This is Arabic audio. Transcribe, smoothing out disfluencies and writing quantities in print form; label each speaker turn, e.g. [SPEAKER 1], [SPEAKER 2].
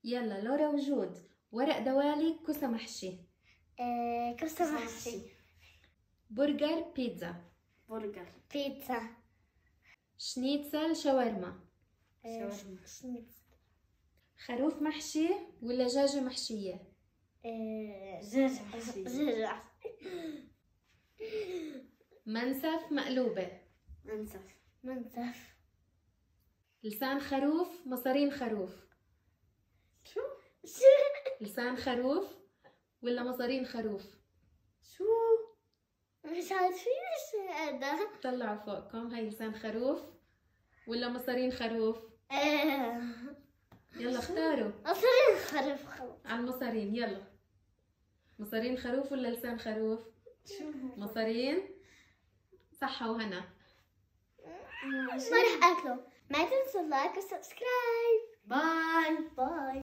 [SPEAKER 1] يلا لورا وجود. ورق دوالي، كوسة محشي.
[SPEAKER 2] كوسة محشي.
[SPEAKER 1] برجر، بيتزا.
[SPEAKER 2] برجر. بيتزا.
[SPEAKER 1] شنيتسل، شاورما.
[SPEAKER 2] شاورما. شنيتسل.
[SPEAKER 1] خروف محشي ولا دجاجة محشية؟
[SPEAKER 2] دجاجة محشية. دجاجة.
[SPEAKER 1] منسف، مقلوبة.
[SPEAKER 2] منسف. منسف.
[SPEAKER 1] لسان خروف، مصارين خروف.
[SPEAKER 2] شو؟
[SPEAKER 1] لسان خروف ولا مصارين خروف؟
[SPEAKER 2] شو؟ مش عارفين هذا.
[SPEAKER 1] طلعوا فوقكم. هاي لسان خروف ولا مصارين خروف؟ يلا اختاروا.
[SPEAKER 2] مصارين خروف.
[SPEAKER 1] على المصارين. يلا مصارين خروف ولا لسان خروف؟
[SPEAKER 2] شو؟
[SPEAKER 1] مصارين. صحة وهنا.
[SPEAKER 2] ما رح اكله. ما تنسوا اللايك والسبسكرايب. باي باي.